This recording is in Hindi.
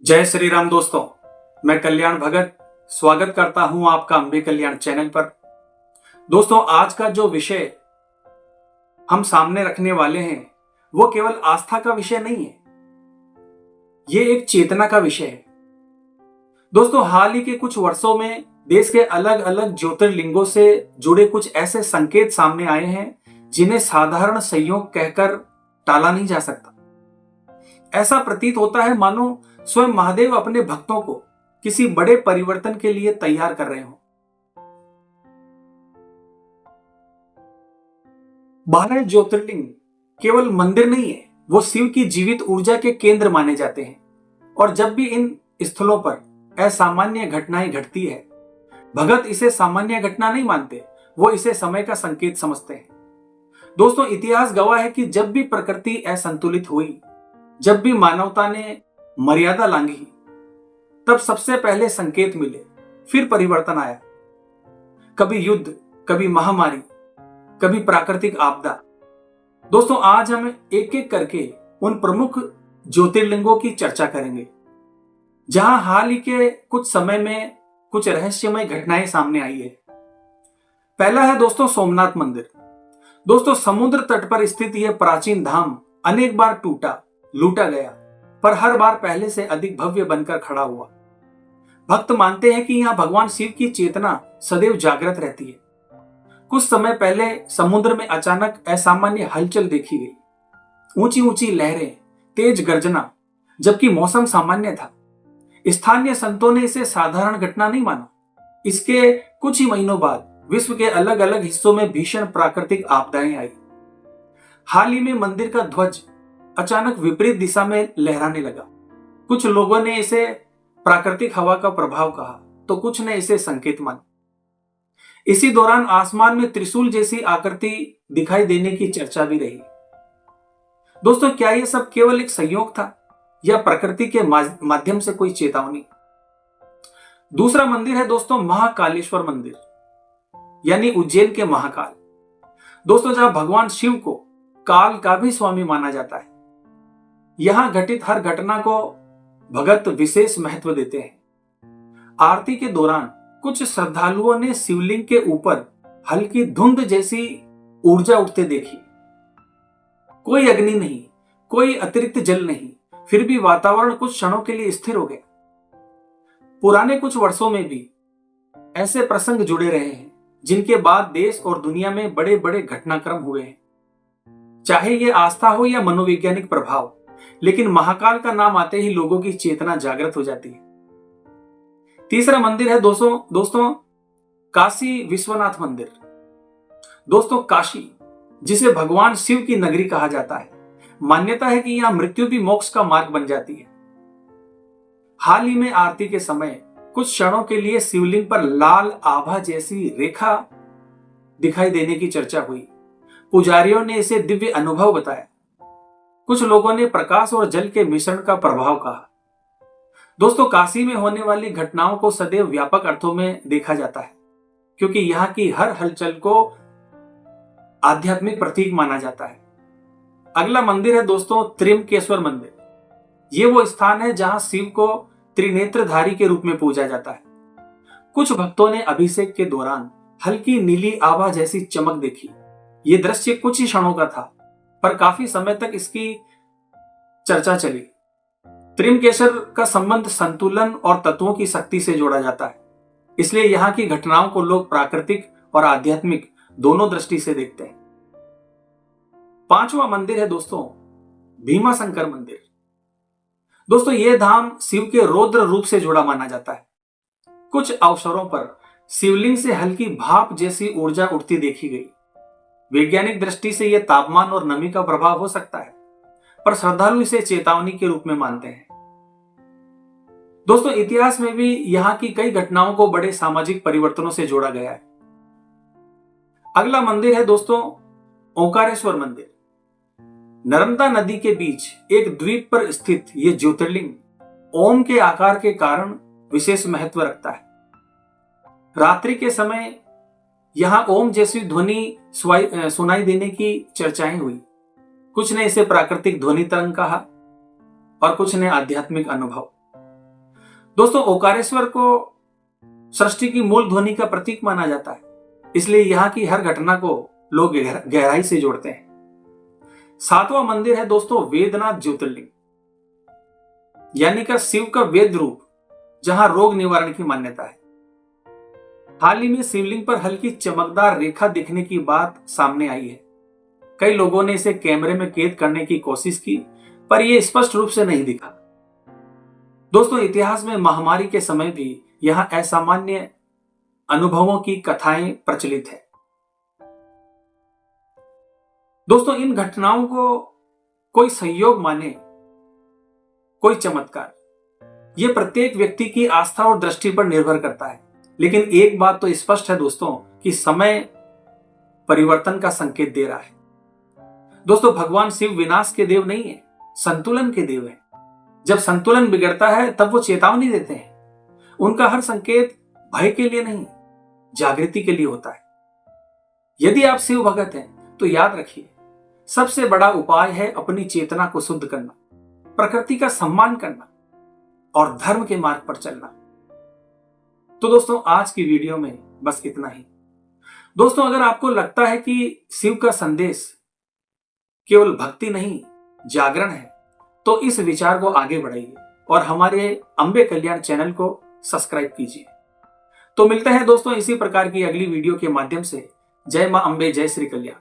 जय श्री राम दोस्तों। मैं कल्याण भगत स्वागत करता हूं आपका अंबे कल्याण चैनल पर। दोस्तों, आज का जो विषय हम सामने रखने वाले हैं वो केवल आस्था का विषय नहीं है, ये एक चेतना का विषय है। दोस्तों, हाल ही के कुछ वर्षों में देश के अलग अलग ज्योतिर्लिंगों से जुड़े कुछ ऐसे संकेत सामने आए हैं जिन्हें साधारण संयोग कहकर टाला नहीं जा सकता। ऐसा प्रतीत होता है मानो स्वयं महादेव अपने भक्तों को किसी बड़े परिवर्तन के लिए तैयार कर रहे हों। 12 ज्योतिर्लिंग केवल मंदिर नहीं है, वो शिव की जीवित ऊर्जा के केंद्र माने जाते हैं। और जब भी इन स्थलों पर असामान्य घटनाएं घटती है, भगत इसे सामान्य घटना नहीं मानते, वो इसे समय का संकेत समझते हैं। दोस्तों, इतिहास गवाह है कि जब भी प्रकृति असंतुलित हुई, जब भी मानवता ने मर्यादा लांघी, तब सबसे पहले संकेत मिले, फिर परिवर्तन आया। कभी युद्ध, कभी महामारी, कभी प्राकृतिक आपदा। दोस्तों, आज हम एक एक करके उन प्रमुख ज्योतिर्लिंगों की चर्चा करेंगे जहां हाल ही के कुछ समय में कुछ रहस्यमय घटनाएं सामने आई है। पहला है दोस्तों सोमनाथ मंदिर। दोस्तों, समुद्र तट पर स्थित यह प्राचीन धाम अनेक बार टूटा, लूटा गया, पर हर बार पहले से अधिक भव्य बनकर खड़ा हुआ। भक्त मानते हैं कि यहां भगवान शिव की चेतना सदैव जागृत रहती है। कुछ समय पहले समुद्र में अचानक असामान्य हलचल देखी गई, ऊंची ऊंची लहरें, तेज गर्जना, जबकि मौसम सामान्य था। स्थानीय संतों ने इसे साधारण घटना नहीं माना। इसके कुछ ही महीनों बाद विश्व के अलग अलग हिस्सों में भीषण प्राकृतिक आपदाएं आई। हाल ही में मंदिर का ध्वज अचानक विपरीत दिशा में लहराने लगा। कुछ लोगों ने इसे प्राकृतिक हवा का प्रभाव कहा, तो कुछ ने इसे संकेत माना। इसी दौरान आसमान में त्रिशूल जैसी आकृति दिखाई देने की चर्चा भी रही। दोस्तों, क्या यह सब केवल एक संयोग था या प्रकृति के माध्यम से कोई चेतावनी? दूसरा मंदिर है दोस्तों महाकालेश्वर मंदिर, यानी उज्जैन के महाकाल। दोस्तों, जहां भगवान शिव को काल का भी स्वामी माना जाता है, यहां घटित हर घटना को भगत विशेष महत्व देते हैं। आरती के दौरान कुछ श्रद्धालुओं ने शिवलिंग के ऊपर हल्की धुंध जैसी ऊर्जा उठते देखी। कोई अग्नि नहीं, कोई अतिरिक्त जल नहीं, फिर भी वातावरण कुछ क्षणों के लिए स्थिर हो गया। पुराने कुछ वर्षों में भी ऐसे प्रसंग जुड़े रहे हैं जिनके बाद देश और दुनिया में बड़े बड़े घटनाक्रम हुए हैं। चाहे ये आस्था हो या मनोवैज्ञानिक प्रभाव, लेकिन महाकाल का नाम आते ही लोगों की चेतना जागृत हो जाती है। तीसरा मंदिर है दोस्तों काशी विश्वनाथ मंदिर। दोस्तों, काशी, जिसे भगवान शिव की नगरी कहा जाता है, मान्यता है कि यहां मृत्यु भी मोक्ष का मार्ग बन जाती है। हाल ही में आरती के समय कुछ क्षणों के लिए शिवलिंग पर लाल आभा जैसी रेखा दिखाई देने की चर्चा हुई। पुजारियों ने इसे दिव्य अनुभव बताया। कुछ लोगों ने प्रकाश और जल के मिश्रण का प्रभाव कहा। दोस्तों, काशी में होने वाली घटनाओं को सदैव व्यापक अर्थों में देखा जाता है, क्योंकि यहाँ की हर हलचल को आध्यात्मिक प्रतीक माना जाता है। अगला मंदिर है दोस्तों त्र्यंबकेश्वर मंदिर। ये वो स्थान है जहां शिव को त्रिनेत्रधारी के रूप में पूजा जाता है। कुछ भक्तों ने अभिषेक के दौरान हल्की नीली आभा जैसी चमक देखी। ये दृश्य कुछ ही क्षणों का था, पर काफी समय तक इसकी चर्चा चली। त्र्यंबकेश्वर का संबंध संतुलन और तत्वों की शक्ति से जोड़ा जाता है, इसलिए यहाँ की घटनाओं को लोग प्राकृतिक और आध्यात्मिक दोनों दृष्टि से देखते हैं। पांचवा मंदिर है दोस्तों भीमाशंकर मंदिर। दोस्तों, यह धाम शिव के रौद्र रूप से जुड़ा माना जाता है। कुछ अवसरों पर शिवलिंग से हल्की भाप जैसी ऊर्जा उठती देखी गई। वैज्ञानिक दृष्टि से यह तापमान और नमी का प्रभाव हो सकता है, पर श्रद्धालु इसे चेतावनी के रूप में मानते हैं। दोस्तों, इतिहास में भी यहां की कई घटनाओं को बड़े सामाजिक परिवर्तनों से जोड़ा गया है। अगला मंदिर है दोस्तों ओंकारेश्वर मंदिर। नर्मदा नदी के बीच एक द्वीप पर स्थित यह ज्योतिर्लिंग ओम के आकार के कारण विशेष महत्व रखता है। रात्रि के समय यहां ओम जैसी ध्वनि सुनाई देने की चर्चाएं हुई। कुछ ने इसे प्राकृतिक ध्वनि तरंग कहा और कुछ ने आध्यात्मिक अनुभव। दोस्तों, ओकारेश्वर को सृष्टि की मूल ध्वनि का प्रतीक माना जाता है, इसलिए यहाँ की हर घटना को लोग गहराई से जोड़ते हैं। सातवां मंदिर है दोस्तों वेदनाथ ज्योतिर्लिंग, यानी का शिव का वेद रूप, जहां रोग निवारण की मान्यता है। हाल ही में शिवलिंग पर हल्की चमकदार रेखा दिखने की बात सामने आई है। कई लोगों ने इसे कैमरे में कैद करने की कोशिश की, पर यह स्पष्ट रूप से नहीं दिखा। दोस्तों, इतिहास में महामारी के समय भी यहां असामान्य अनुभवों की कथाएं प्रचलित है। दोस्तों, इन घटनाओं को कोई संयोग माने, कोई चमत्कार, यह प्रत्येक व्यक्ति की आस्था और दृष्टि पर निर्भर करता है। लेकिन एक बात तो स्पष्ट है दोस्तों कि समय परिवर्तन का संकेत दे रहा है। दोस्तों, भगवान शिव विनाश के देव नहीं है, संतुलन के देव है। जब संतुलन बिगड़ता है तब वो चेतावनी देते हैं। उनका हर संकेत भय के लिए नहीं, जागृति के लिए होता है। यदि आप शिव भगत हैं तो याद रखिए, सबसे बड़ा उपाय है अपनी चेतना को शुद्ध करना, प्रकृति का सम्मान करना और धर्म के मार्ग पर चलना। तो दोस्तों, आज की वीडियो में बस इतना ही। दोस्तों, अगर आपको लगता है कि शिव का संदेश केवल भक्ति नहीं, जागरण है, तो इस विचार को आगे बढ़ाइए और हमारे अंबे कल्याण चैनल को सब्सक्राइब कीजिए। तो मिलते हैं दोस्तों इसी प्रकार की अगली वीडियो के माध्यम से। जय मां अंबे, जय श्री कल्याण।